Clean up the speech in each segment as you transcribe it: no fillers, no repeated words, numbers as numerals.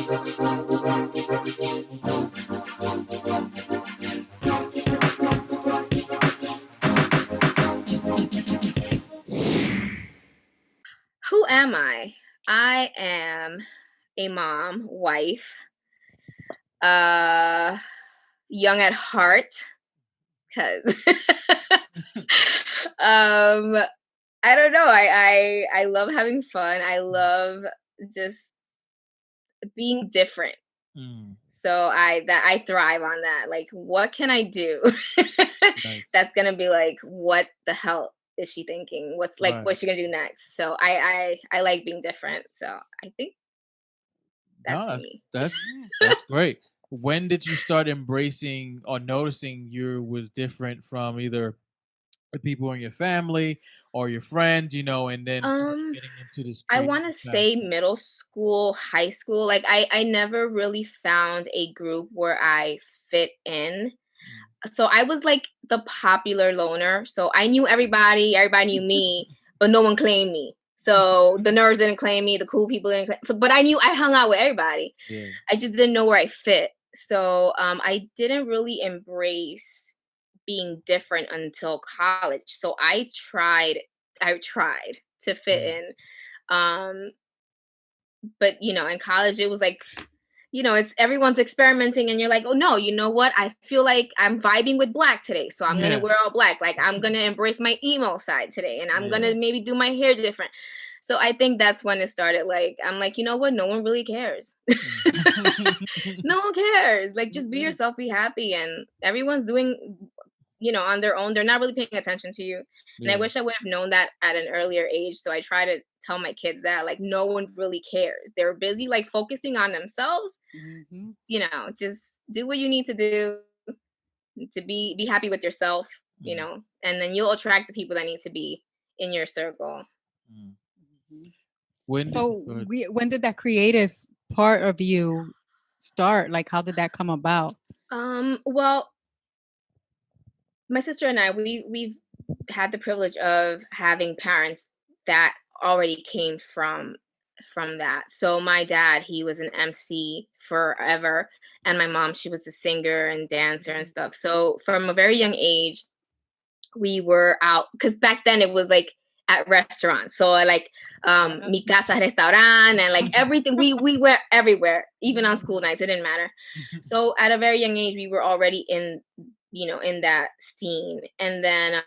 Who am I? I am a mom, wife, uh, young at heart, because I don't know. I love having fun. I love just being different. Mm, So I thrive on that. Like, what can I do nice. that's gonna be like, what the hell is she thinking? Right. What's she gonna do next? So I like being different. So I think No, that's me. that's great. When did you start embracing or noticing you was different from either the people in your family or your friends, and then start Um, getting into this I want creative to path? say middle school, high school. Like I never really found a group where I fit in. Mm. So I was like the popular loner. So I knew everybody knew me, but no one claimed me. So the nerds didn't claim me, the cool people didn't claim. So, but I knew I hung out with everybody. Yeah. I just didn't know where I fit. So I didn't really embrace being different until college. So I tried to fit Mm. in. Um, but in college it was like, it's everyone's experimenting and you're like, oh no, you know what? I feel like I'm vibing with black today. So I'm gonna Yeah. wear all black. Like I'm gonna embrace my emo side today and I'm Yeah. gonna maybe do my hair different. So I think that's when it started. Like, I'm like, you know what? No one really cares. Mm. No one cares. Like, just be Yeah. yourself, be happy. And everyone's doing, on their own. They're not really paying attention to you. And I Yeah. wish I would have known that at an earlier age. So I try to tell my kids that, like, no one really cares. They're busy, like, focusing on themselves. Hmm. Just do what you need to do to be happy with yourself, Mm. and then you'll attract the people that need to be in your circle. Mm. Hmm. When did So go ahead. when did that creative part of you start? Like, how did that come about? Well, my sister and I, we've had the privilege of having parents that already came from that. So my dad, he was an MC forever, and my mom, she was a singer and dancer and stuff. So from a very young age, we were out because back then it was like at restaurants. So like Yeah. mi casa restaurant and like everything. We were everywhere, even on school nights. It didn't matter. So at a very young age, we were already in that scene. And then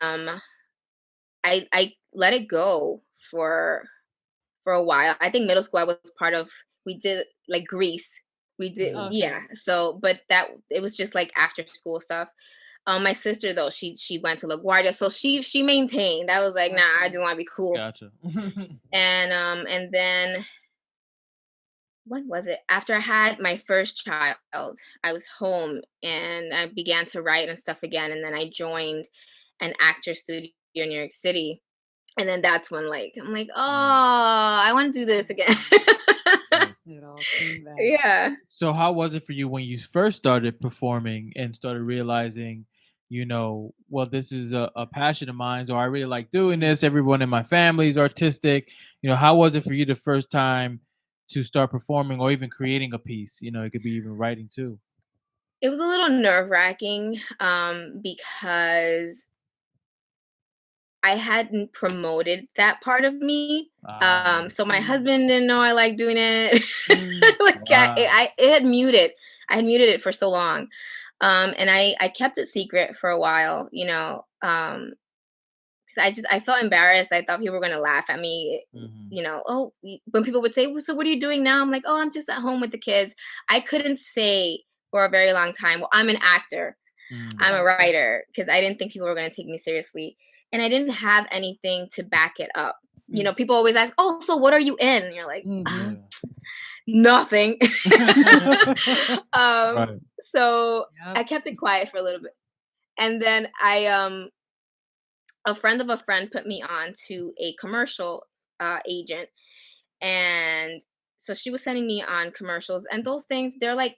I let it go for a while. I think middle school I was part of. We did like Grease. We did, Mm. yeah. Okay. So, but that it was just like after school stuff. My sister though, she went to LaGuardia, so she maintained. I was like, nah, I Okay. just want to be cool. Gotcha. And then when was it? After I had my first child, I was home and I began to write and stuff again. And then I joined an actor studio in New York City. And then that's when like I'm like, oh, Mm. I want to do this again. Nice. It all came back. Yeah. So how was it for you when you first started performing and started realizing, well, this is a passion of mine, so I really like doing this. Everyone in my family is artistic. How was it for you the first time to start performing or even creating a piece? It could be even writing too. It was a little nerve-wracking, because I hadn't promoted that part of me. Ah, So my Mm. husband didn't know I like doing it. Mm. Like wow. it had muted. I had muted it for so long. And I kept it secret for a while, 'cause I felt embarrassed. I thought people were gonna laugh at me, Hmm. oh, when people would say, well, so what are you doing now? I'm like, oh, I'm just at home with the kids. I couldn't say for a very long time, well, I'm an actor. Mm. I'm a Gotcha. writer because I didn't think people were going to take me seriously. And I didn't have anything to back it up. Mm. People always ask, oh, so what are you in? And you're like, Hmm. Yeah. nothing. um, Right. so Yep. I kept it quiet for a little bit. And then a friend of a friend put me on to a commercial agent. And so she was sending me on commercials and those things, they're like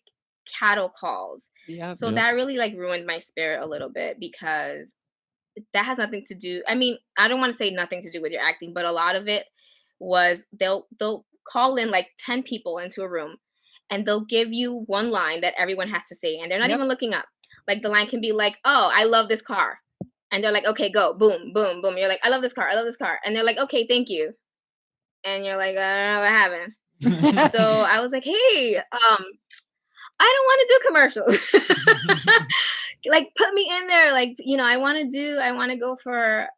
cattle calls. Yep. So Yep. that really like ruined my spirit a little bit because that has nothing to do, I mean, I don't want to say nothing to do with your acting, but a lot of it was they'll call in like 10 people into a room and they'll give you one line that everyone has to say, and they're not Yep. even looking up. Like the line can be like, "Oh, I love this car," and they're like, "Okay, go, boom, boom, boom." You're like, "I love this car, I love this car," and they're like, "Okay, thank you," and you're like, "I don't know what happened." So I was like, "Hey, I don't want to do commercials. Like, put me in there. Like, I want to go for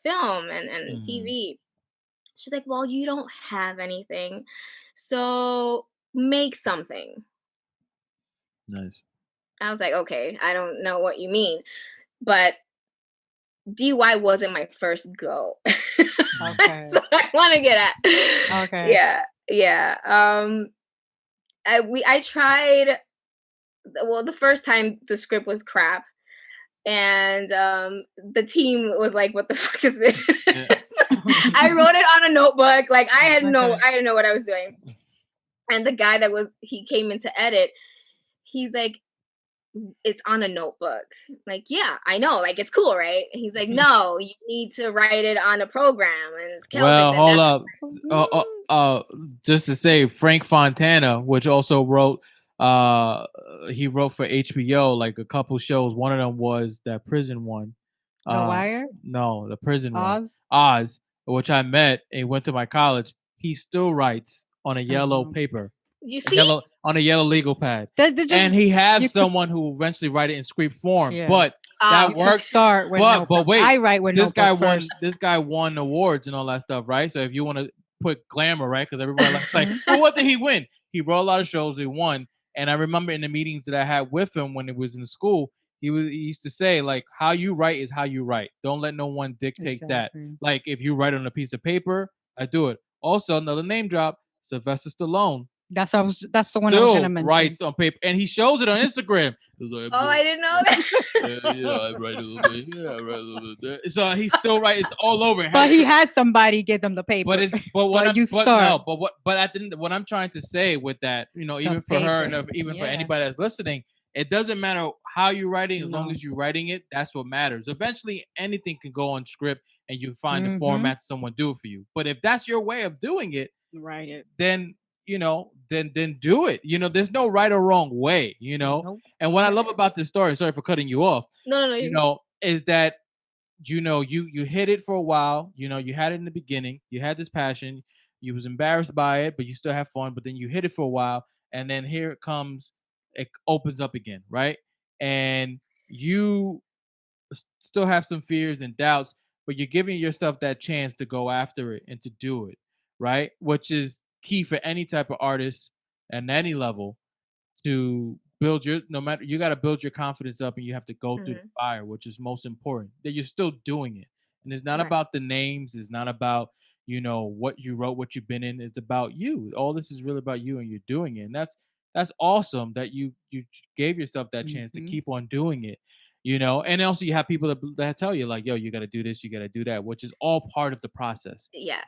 film and TV." She's like, "Well, you don't have anything, so make something." Nice. I was like, "Okay, I don't know what you mean," but DY wasn't my first go. Okay. So I want to get at. Okay. Yeah. I tried. Well, the first time the script was crap, and the team was like, "What the fuck is this?" Yeah. I wrote it on a notebook. Like I Okay. didn't know what I was doing. And the guy he came in to edit, he's like, "It's on a notebook." Like, "Yeah, I know. Like, it's cool, right?" He's like, "No, you need to write it on a program, and it's Well, Celtics, and hold that's." up. Just to say, Frank Fontana, which also wrote, he wrote for HBO like a couple shows. One of them was that prison one. The Wire? No, the prison one, Oz? Oz, which I met and went to my college. He still writes on a yellow know. paper, You see? on a yellow legal pad, They're just, and he you has could, someone who will eventually write it in script form. yeah. But Oh, that You could works. start with But notebook. wait, I write with this guy notebook won. first. This guy won awards and all that stuff, right? So if you want to put glamour, right? Because everybody likes like, Mhm. well, what did he win? He wrote a lot of shows. He won, and I remember in the meetings that I had with him when he was in school, he used to say like, how you write is how you write. Don't let no one dictate that. Exactly. Like if you write on a piece of paper, I do it. Also, another name drop: Sylvester Stallone That's the one I was gonna still mention. writes on paper, and he shows it on Instagram. oh, I didn't know that. I write a little bit. Yeah, I write a little bit. So he still writes. It's all over. But he had somebody give them the paper. But it's but what But I'm you but start. no but what at the end, what I'm trying to say with that, even for her and paper. even for Yeah. anybody that's listening, it doesn't matter how you're writing as long No. as you're writing it. That's what matters. Eventually, anything can go on script, and you find the Mhm. format someone do it for you. But if that's your way of doing it, Write it. then then do it. There's no right or wrong way. Nope. And what I love about this story, sorry for cutting you off, No. is that you hit it for a while. You had it in the beginning. You had this passion. You was embarrassed by it, but you still have fun. But then you hit it for a while, and then here it comes. It opens up again, right? And you still have some fears and doubts, but you're giving yourself that chance to go after it and to do it, right? Which is key for any type of artist at any level, to build your no matter you got to build your confidence up, and you have to go through the fire, which is most important, that you're still doing it. And it's not Right. about the names, it's not about what you wrote, what you've been in. It's about you. All this is really about you, and you're doing it. And that's awesome that you gave yourself that chance to Mhm. keep on doing it. And also you have people that tell you like, yo, you got to do this, you got to do that, which is all part of the process. Yes.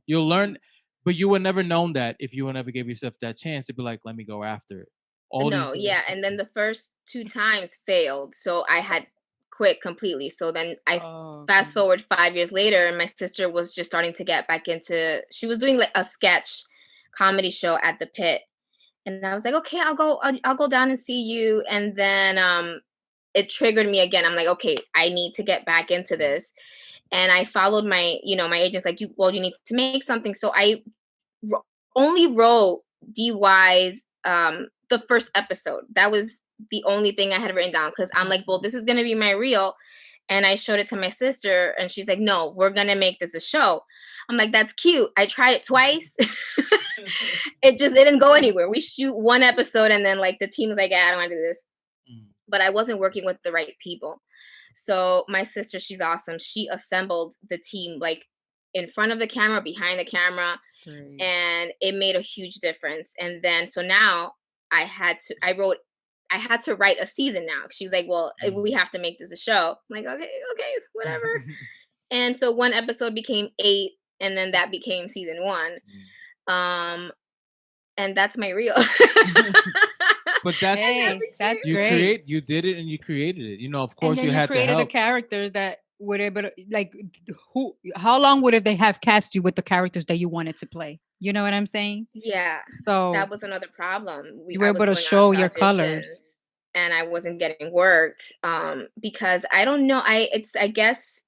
You'll learn, but you would never known that if you would never give yourself that chance to be like, let me go after it. All these No, yeah, and then the first 2 times failed, so I had quit completely. So then I Oh, fast forward 5 years later, and my sister was just starting to get back into. She was doing like a sketch comedy show at the Pit, and I was like, "Okay, I'll go down and see you." And then it triggered me again. I'm like, "Okay, I need to get back into this." And I followed my agents like, you need to make something." So I only wrote DY's the first episode. That was the only thing I had written down, because I'm like, well, this is gonna be my reel. And I showed it to my sister, and she's like, "No, we're gonna make this a show." I'm like, "That's cute." I tried it twice. It didn't go anywhere. We shoot one episode, and then like the team was like, "Yeah, I don't want to do this." But I wasn't working with the right people. So my sister, she's awesome. She assembled the team like in front of the camera, behind the camera, Great. and it made a huge difference. And then so now I had to write a season now. She's like, "Well, we have to make this a show." I'm like, okay, whatever. And so one episode became 8, and then that became season 1. And that's my reel. But that's That's you great. you did it, and you created it. Of And course then you you had to created the help. characters that would able to like how long would they have cast you with the characters that you wanted to play? You know what I'm saying? Yeah, So that was another problem. you were I was able to going out show to your auditions colors. and I wasn't getting work because I don't know. I guess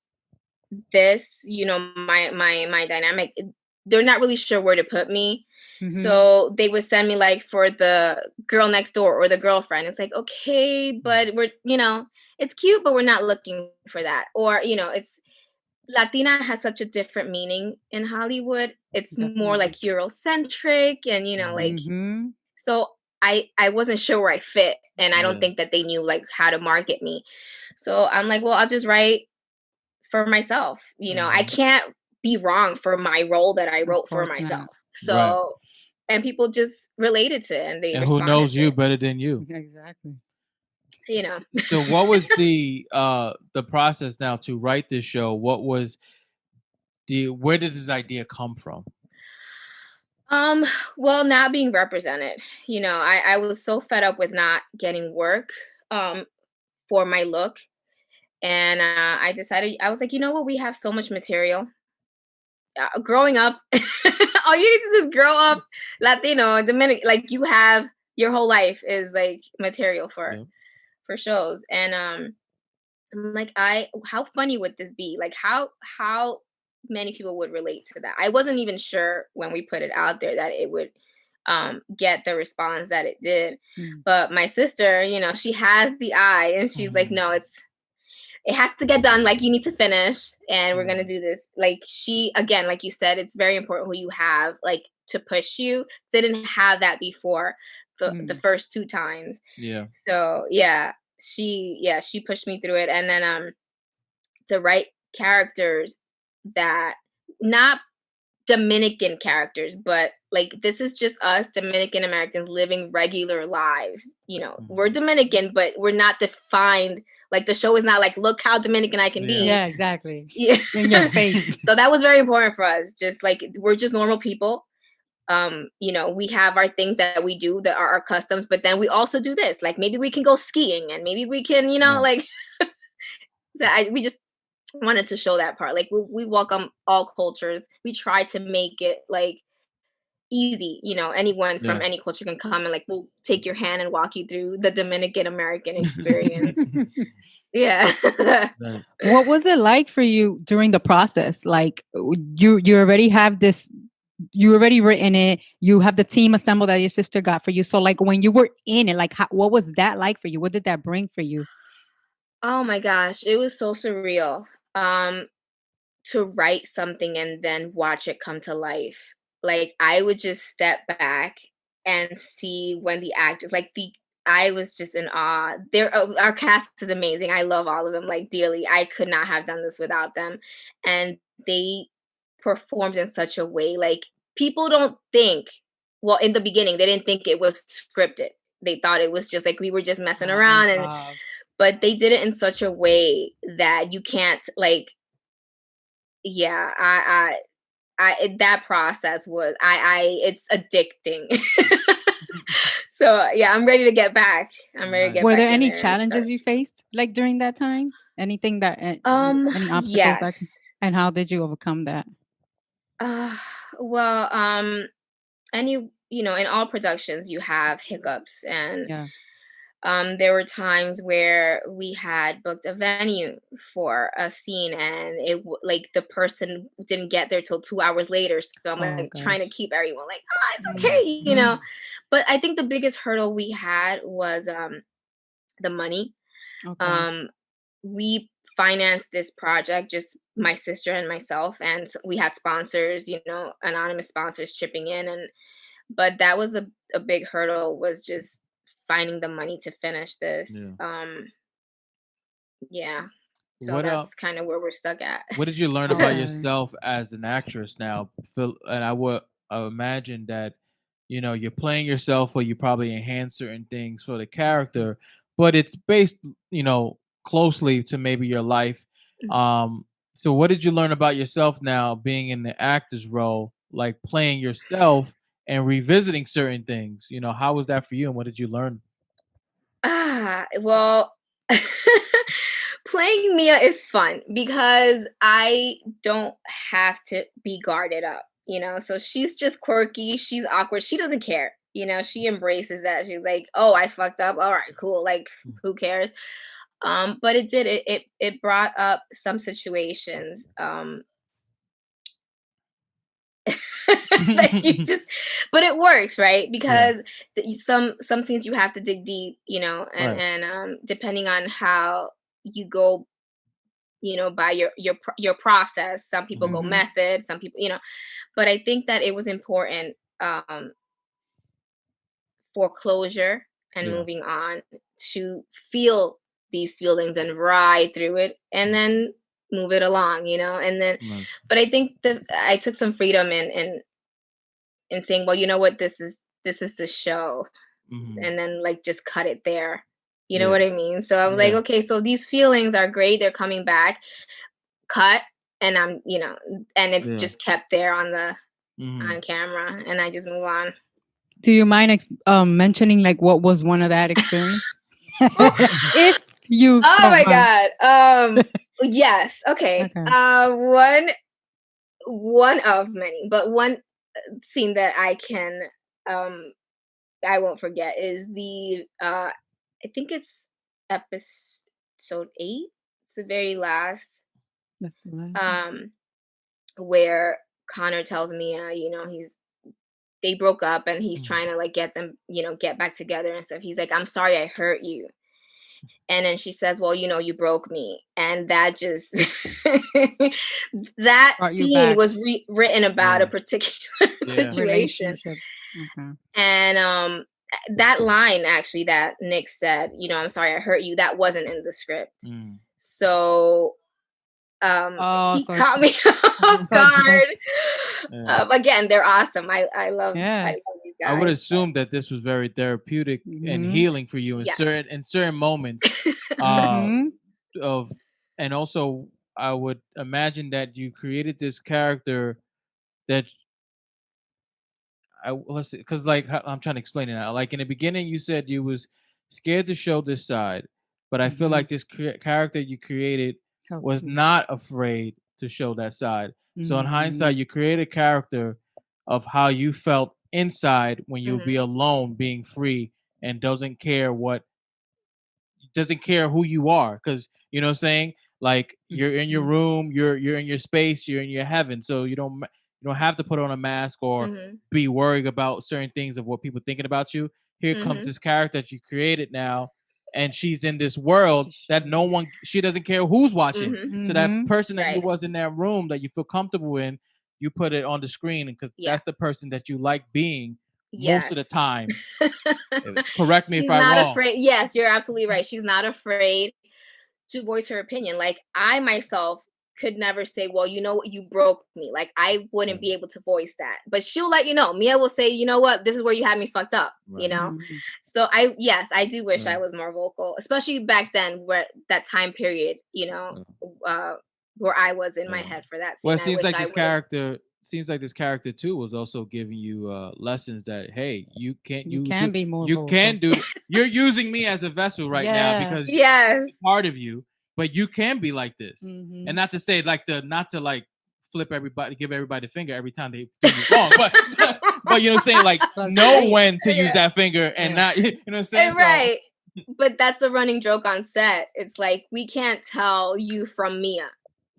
this, my dynamic, they're not really sure where to put me. Mm-hmm. So they would send me like for the girl next door or the girlfriend. It's like, okay, but it's cute, but we're not looking for that. Or, it's Latina has such a different meaning in Hollywood. It's more Definitely. like Eurocentric and like Mm-hmm. so I wasn't sure where I fit and I don't Yeah. think that they knew like how to market me. So I'm like, well, I'll just write for myself. I Hmm. can't be wrong for my role that I Of wrote for course not. myself. Right. So and people just related to it and they And who responded knows to you it. better than you? Exactly. You know. So what was the process now to write this show? What was where did this idea come from? Um, well, not being represented. I was so fed up with not getting work for my look. And I decided, I was like, you know what? We have so much material. Growing up, all you need to do is grow up Latino, Dominican. Like you have your whole life is like material for Yeah. shows. And I'm like, how funny would this be? Like how many people would relate to that? I wasn't even sure when we put it out there that it would get the response that it did. Mm. But my sister, she has the eye and she's like, Mhm. no, it has to get done. Like you need to finish and we're gonna Mhm. do this. Like she, again, like you said, it's very important who you have like to push you. Didn't have that before the Mm. first two times. Yeah. So she pushed me through it. And then to write characters that not Dominican characters, but like this is just us Dominican Americans living regular lives. We're Mhm. Dominican, but we're not defined. Like the show is not like, look how Dominican I can Yeah. be. Yeah, exactly. Yeah. In your face. So that was very important for us. Just like we're just normal people. We have our things that we do that are our customs, but then we also do this. Like maybe we can go skiing and maybe we can, Right. like we just wanted to show that part. Like we welcome all cultures. We try to make it like easy. Anyone from Yeah. any culture can come and like we'll take your hand and walk you through the Dominican American experience. Yeah. Nice. What was it like for you during the process? Like you already have this, you already written it, you have the team assembled that your sister got for you. So like when you were in it, like what was that like for you? What did that bring for you? Oh my gosh, it was so surreal. Um, to write something and then watch it come to life. Like I would just step back and see when the actors I was just in awe. Our cast is amazing. I love all of them like dearly. I could not have done this without them. And they performed in such a way like people don't think, well, in the beginning they didn't think it was scripted. They thought it was just like we were just messing around and Improv. but they did it in such a way that you can't like yeah, that process was it's addicting. So yeah, I'm ready to get back. I'm ready to get Nice. Were back there in any there and start. challenges you faced like during that time? Anything that any obstacles that Yes. and how did you overcome that? Uh, well, any in all productions you have hiccups and Yeah. there were times where we had booked a venue for a scene and like the person didn't get there till 2 hours later. So I'm Oh like trying to gosh. keep everyone like, oh, it's Mm. okay. But I think the biggest hurdle we had was the money. Okay. Um, we financed this project, just my sister and myself, and we had sponsors, anonymous sponsors chipping in, and but that was a big hurdle was just finding the money to finish this. Yeah. Yeah. So What that's kind of where we're stuck at. what did you learn about Okay. yourself as an actress now? Phil, and I imagine that you're playing yourself, but you probably enhance certain things for the character, but it's based closely to maybe your life. Um, so what did you learn about yourself now, being in the actor's role, like playing yourself and revisiting certain things? How was that for you, and what did you learn? Well, playing Mia is fun because I don't have to be guarded up. So she's just quirky, she's awkward, she doesn't care. She embraces that. She's like, oh, I fucked up, all right, cool, like, who cares? But it brought up some situations that you just, but it works, right? Yeah. Because some scenes you have to dig deep, and Right. depending on how you go, by your process. Some people go Mhm. method, some people, but I think that it was important, for closure and Yeah. moving on, to feel these feelings and ride through it, and then move it along, and then, Nice. but I think that I took some freedom in saying, well, you know what, this is the show, Hmm. and then, like, just cut it there. You know Yeah. what I mean? So I was like, Yeah. okay, so these feelings are great, they're coming back, cut, and and it's Yeah. just kept there Hmm. on camera, and I just move on. Do you mind mentioning like what was one of that experience? If you Oh don't my mind. god. Yes. Okay. Okay. One of many, but one scene that um I won't forget is the I think it's episode 8. It's the very last, That's the last one. um where Connor tells Mia, they broke up, and he's Hmm. trying to, like, get them, get back together and stuff. He's like, I'm sorry I hurt you. And then she says, well, you broke me. And that just, that Brought you scene back. was written about a Yeah. particular Yeah. situation. Relationship. Okay. And that line, actually, that Nick said, I'm sorry I hurt you, that wasn't in the script. Mm. So Oh, he so caught me off so guard. just Yeah. Again, they're awesome. I yeah. love these I would guys. assume that this was very therapeutic and Mhm. healing for you in Yes. certain moments. Uh, Mhm. of and also I would imagine that you created this character that let's see, because like I'm trying to explain it now. Like in the beginning, you said you was scared to show this side, but I feel Mhm. like this character you created Helps was you. not afraid to show that side. So in hindsight, Mhm. you created a character of how you felt inside when you would be Mhm. alone, being free, and doesn't care who you are, because you know what I'm saying, like you're in your Mhm. room, you're in your space, you're in your heaven, so you don't have to put on a mask or Mhm. be worried about certain things of what people thinking about you. Here comes Mhm. this character that you created now, and she's in this world She's that no showing. one she doesn't care who's watching. Mhm. So that Mhm. person that you Right. was in that room that you feel comfortable in, you put it on the screen because Yeah. that's the person that you like being most of Yes. the time. Correct me if She's I'm not wrong. afraid. Yes, you're absolutely right. She's not afraid to voice her opinion. Like, I myself could never say, well, you know what, you broke me. Like, I wouldn't Right. be able to voice that. But she'll let you know. Mia will say, you know what, this is where you had me fucked up, Right. Mhm. So yes, I do wish I Right. was more vocal, especially back then, where that time period, Right. uh where I was in my Yeah. head for that Well, scene. it I seems wish like I this would have. character too was also giving you lessons that hey, you can't You you can do be more you can vocal. do you're using me as a vessel right now Yeah. because Yes. part of you, but you can be like this. And Mhm. not to say like not to like give everybody the finger every time they do you wrong, but but you know what I'm saying, like But know say it. when to use Yeah. that finger and Yeah. not you know what I'm saying? So Right. But that's the running joke on set. It's like, we can't tell you from Mia.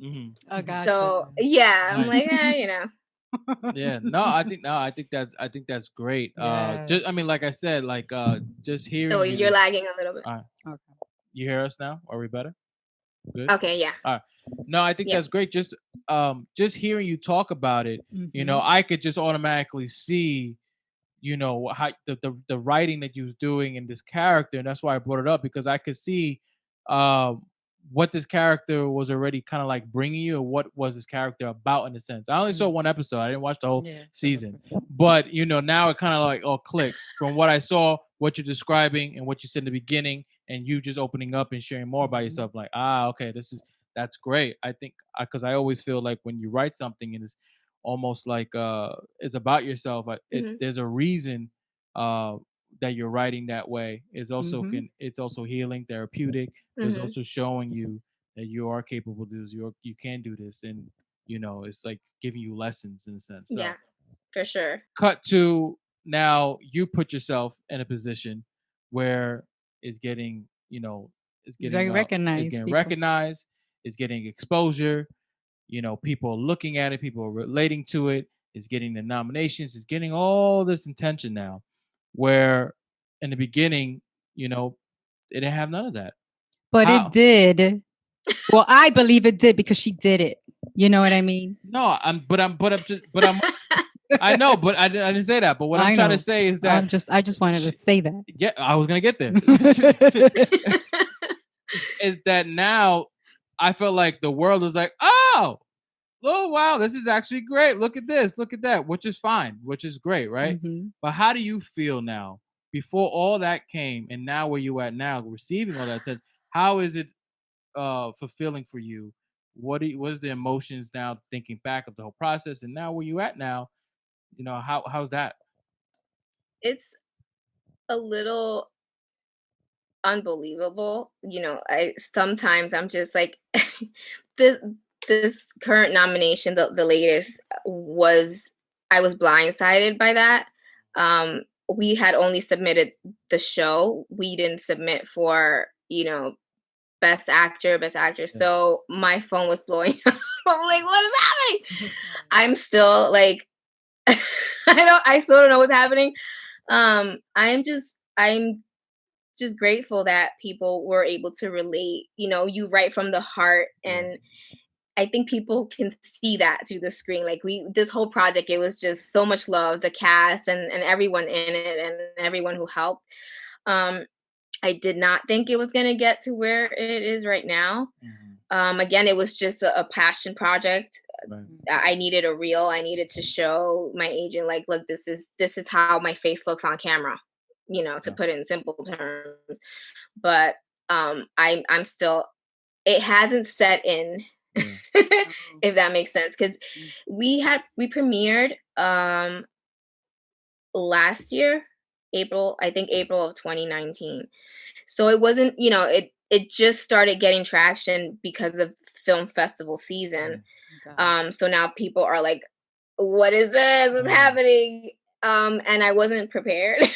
mhm. I gotcha. So yeah, I'm Nice. like, Yeah, no, I think that's great. Yeah. Just I mean, like I said, like just oh, hearing you're you. lagging a little bit. Uh, Okay. you hear us now? Are we better? Good. Okay, yeah. All right. No, I think Yeah. that's great. Just hearing you talk about it, Mhm. I could just automatically see, how the writing that you was doing in this character, and that's why I brought it up because I could see, um, what this character was already kind of like bringing you, and what was this character about in a sense. I only saw one Mhm. episode. I didn't watch the whole Yeah. So that's season, good. but now it kind of like all clicks from what I saw, what you're describing, and what you said in the beginning, and you just opening up and sharing more about Mhm. yourself. Like, okay, that's great. I think because I always feel like when you write something and it's almost like it's about yourself. Hmm. There's a reason uh, that you're writing that way. Mhm. It's also healing, therapeutic. There's Hmm. also showing you that you are capable of this. You can do this, and it's like giving you lessons in a sense. So Yeah, for sure. cut to now you put yourself in a position where it's getting, it's It's getting very it's recognized getting people. recognized, it's getting exposure, people are looking at it, people are relating to it, it's getting the nominations, it's getting all this attention now. Where in the beginning, it didn't have none of that. But it How? did. Well, I believe it did because she did it. You know what I mean? No, I know, but I didn't say that. But what I'm I trying to know. say is that I just wanted to say that. yeah, I was gonna get there. Is that now I felt like the world was like, oh wow, this is actually great. Look at this, look at that, which is fine, which is great, right? Mhm. But how do you feel now before all that came and now where you at now receiving all that attention? How is it fulfilling for you? What is the emotions now thinking back of the whole process and now where you at now? How's that? It's a little unbelievable. I sometimes I'm just like this this current nomination, the latest was I was blindsided by that. We had only submitted the show. We didn't submit for, best actor, best actress. Yeah. So my phone was blowing up. I'm like, what is happening? I'm still like I still don't know what's happening. I'm just grateful that people were able to relate. You write from the heart, and I think people can see that through the screen. Like this whole project, it was just so much love, the cast and everyone in it and everyone who helped. I did not think it was going to get to where it is right now. Again, it was just a passion project. Right. I needed a reel. I needed to show my agent, like, look, this is how my face looks on camera, to put it in simple terms. But I'm still, it hasn't set in, if that makes sense. Because we premiered last year, I think April of 2019. So it wasn't, it just started getting traction because of film festival season. So now people are like, what is this? What's happening? And I wasn't prepared.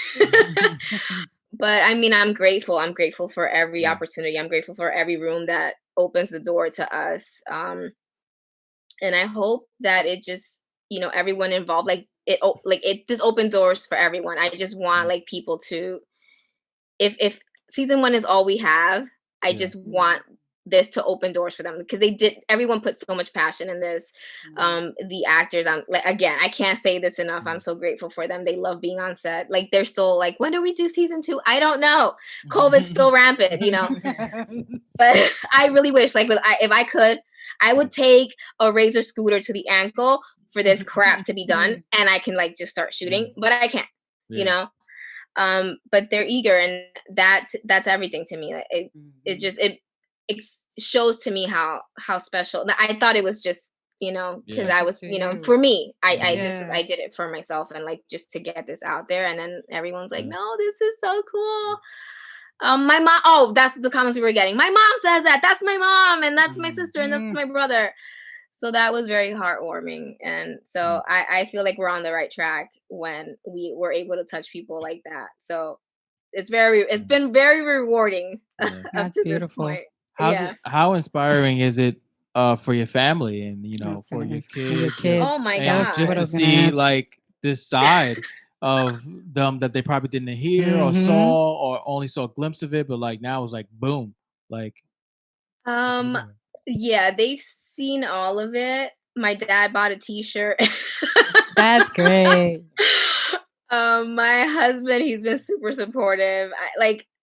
But I mean, I'm grateful. I'm grateful for every opportunity. I'm grateful for every room that opens the door to us. And I hope that it just, everyone involved, this opened doors for everyone. I just want like people to, if season 1 is all we have, I just want this to open doors for them, because everyone put so much passion in this. The actors, again, I can't say this enough. I'm so grateful for them. They love being on set. Like, they're still like, when do we do season 2? I don't know. COVID's still rampant, but I really wish, like, if I could, I would take a razor scooter to the ankle for this crap to be done, and I can like just start shooting, but I can't, but they're eager, and that's everything to me. It shows to me how special. I thought it was just, because I was, for me, I did it for myself, and like just to get this out there, and then everyone's like, no, this is so cool. My mom, that's the comments we were getting. My mom says that. That's my mom, and that's my sister, and that's my brother. So that was very heartwarming. And so I feel like we're on the right track when we were able to touch people like that. So it's been very rewarding up That's to beautiful. this point. How inspiring is it for your family and for your kids? Oh my God. Just to see like this side of them that they probably didn't hear or saw or only saw a glimpse of it, but like now it's like boom, like yeah, they've seen all of it. My dad bought a t-shirt. That's great. My husband, he's been super supportive.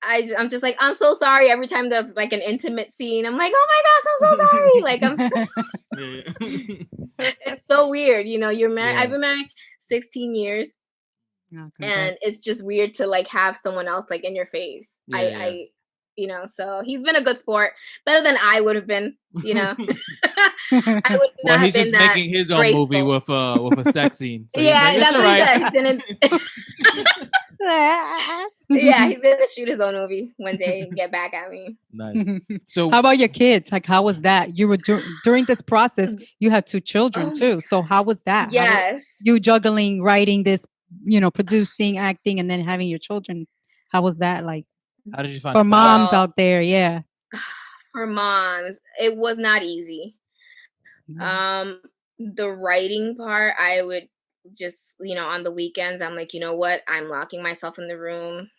I'm just like, I'm so sorry every time there's like an intimate scene. I'm like, oh my gosh, I'm so sorry. It's so weird. You're married. I've been married 16 years. And it's just weird to like have someone else like in your face. So he's been a good sport, better than I would have been. I would not have been that making his own graceful. movie with a sex scene. So yeah, like, that's what right. he said. Yeah, he's gonna shoot his own movie one day and get back at me. Nice. So how about your kids? Like, how was that? You were during this process, you had 2 children Oh my too. So how was that? How was Yes. you juggling writing this, producing, acting, and then having your children? How was that like how did you find for the balance? moms out there? Yeah. For moms, it was not easy. The writing part, I would just, on the weekends, I'm like, you know what? I'm locking myself in the room.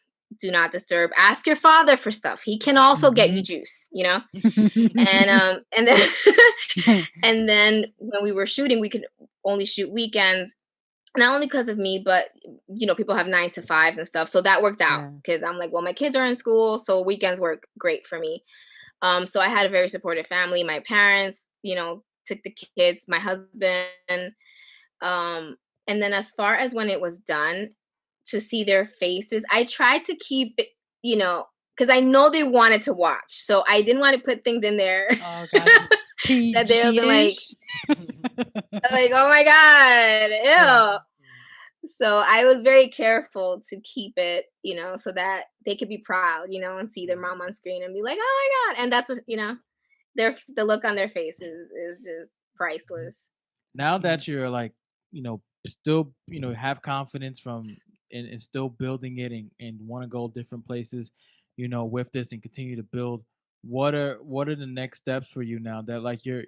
Do not disturb. Ask your father for stuff. He can also get you juice, and then and then when we were shooting, we could only shoot weekends, not only because of me, but people have 9 to 5s and stuff. So that worked out Yeah. because I'm like, well, my kids are in school, so weekends work great for me. So I had a very supportive family. My parents, took the kids, my husband. And then as far as when it was done, to see their faces, I tried to keep it, because I know they wanted to watch. So I didn't want to put things in there Oh God. that they'll be like, PG-ish. oh my God, ew. Yeah. So I was very careful to keep it, so that they could be proud, and see their mom on screen and be like, oh my God. And that's what, the look on their faces is just priceless. Now that you're like, still, have confidence from and still building it and want to go different places, with this and continue to build. What are the next steps for you now that like you're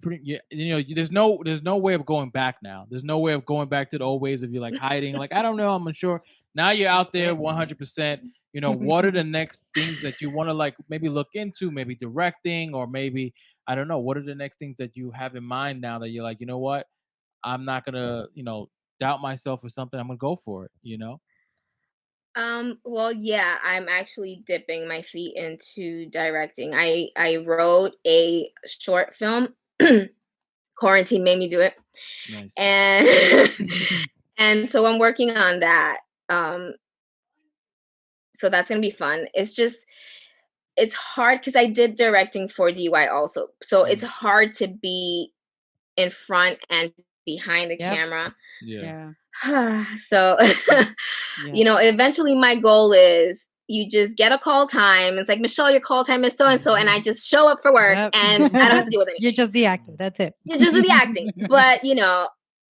pretty there's no way of going back now. There's no way of going back to the old ways of you like hiding. Like I don't know, I'm unsure. Now you're out there 100%. What are the next things that you want to like maybe look into, maybe directing or maybe I don't know. What are the next things that you have in mind now that you're like, you know what? I'm not gonna, doubt myself or something. I'm gonna go for it. Well, yeah, I'm actually dipping my feet into directing. I wrote a short film. Quarantine made me do it. Nice. And and so I'm working on that. So that's gonna be fun. It's hard because I did directing for DY also. So it's hard to be in front and behind the Yep. camera. Yeah. Yeah. So eventually my goal is you just get a call time. It's like, Michelle, your call time is so and so, and I just show up for work Yep. and I don't have to deal with anything. You're just the actor. That's it. You just do the acting. But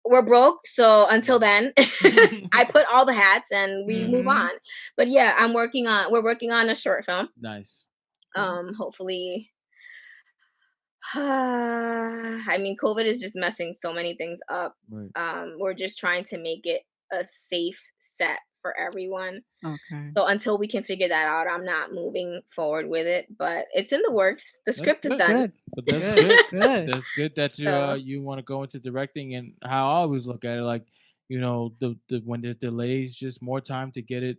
we're broke, so until then I put all the hats and we move on. But yeah, we're working on a short film. Nice. Hopefully. I mean, COVID is just messing so many things up. Right. We're just trying to make it a safe set for everyone. Okay. So until we can figure that out, I'm not moving forward with it. But it's in the works. The script is good. done. Good. But that's Good. good. Good. That's good that you So- you want to go into directing and how I always look at it like, the when there's delays, just more time to get it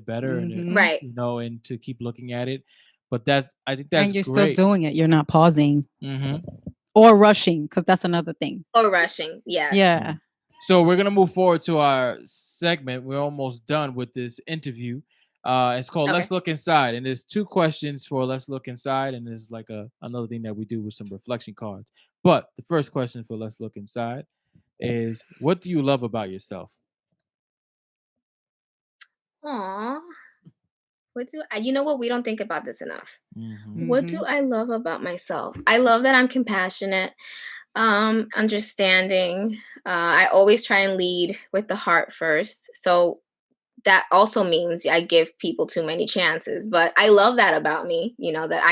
better and Mhm. Right. and to keep looking at it. But I think that's And you're great. still doing it. You're not pausing Mm-hmm. or rushing because that's another thing. Or rushing. Yes. Yeah. So we're gonna move forward to our segment. We're almost done with this interview. It's called Okay. Let's Look Inside, and there's 2 questions for Let's Look Inside, and there's like another thing that we do with some reflection cards. But the first question for Let's Look Inside is, what do you love about yourself? Aw. What do I? You know what? We don't think about this enough. Mm-hmm. What do I love about myself? I love that I'm compassionate, understanding. I always try and lead with the heart first. So that also means I give people too many chances. But I love that about me. That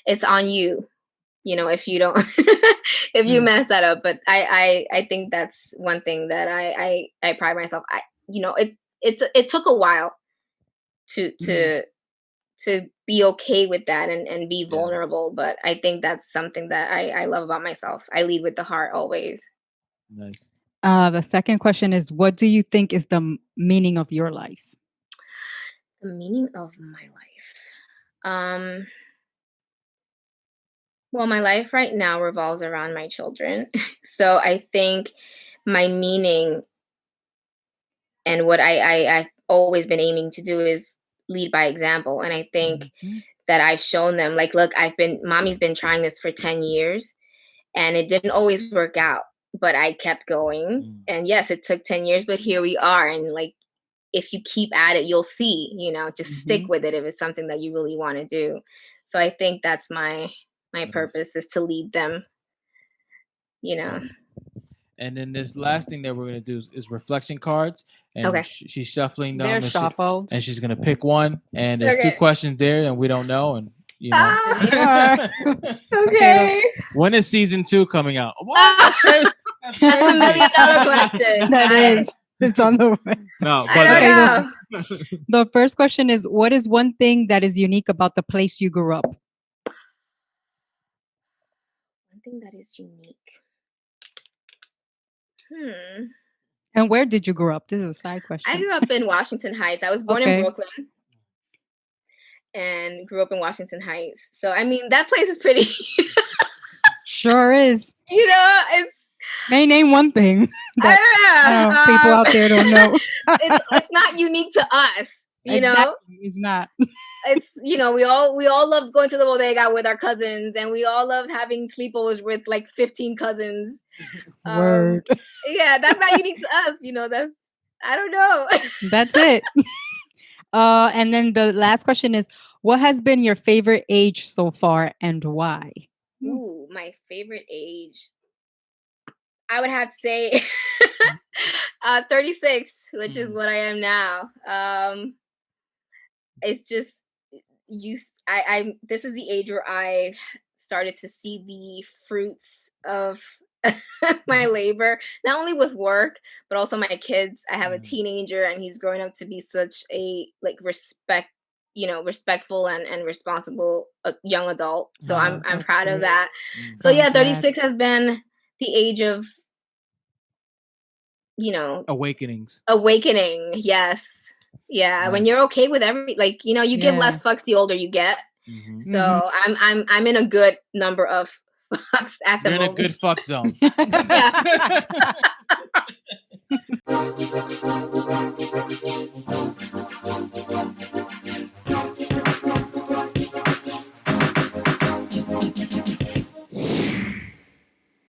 it's on you. If you don't, if you mess that up. But I think that's one thing that I pride myself. It took a while to be okay with that and be vulnerable. But I think that's something that I love about myself. I lead with the heart always. Nice. The second question is, what do you think is the meaning of your life? The meaning of my life. Well, my life right now revolves around my children. So I think my meaning and what I've always been aiming to do is lead by example. And I think that I've shown them, like, look, mommy's been trying this for 10 years and it didn't always work out. but I kept going. And yes, it took 10 years, but here we are. And like, if you keep at it, you'll see, just stick with it if it's something that you really want to do. So I think that's my purpose, is to lead them, Nice. And then this last thing that we're going to do is reflection cards. And Okay. she's shuffling them. They're shuffled. And she's going to pick one. And there's Okay. 2 questions there, and we don't know. And, Okay. When is season 2 coming out? What? That's That's crazy. $1 million question. That is. It's on the way. No, I don't know. The first question is, what is one thing that is unique about the place you grew up? One thing that is unique. And where did you grow up? This is a side question. I grew up in Washington Heights. I was born in Brooklyn and grew up in Washington Heights. So, I mean, that place is pretty. Sure is. It's. May name one thing that I don't know. People out there don't know. It's not unique to us. It's not. It's we all loved going to the bodega with our cousins, and we all loved having sleepovers with like 15 cousins. Word. Yeah, that's not unique to us. That's, I don't know. That's it. And then the last question is, what has been your favorite age so far and why? Ooh, my favorite age. I would have to say 36, which is what I am now. It's just this is the age where I started to see the fruits of my labor, not only with work, but also my kids. I have a teenager, and he's growing up to be such a respectful and responsible young adult. So I'm proud of that. So yeah, 36 has been the age of awakenings. Yes. Yeah. When you're okay with you give less fucks the older you get. So I'm in a good number of fucks at the moment. You're in a good fuck zone. Yeah.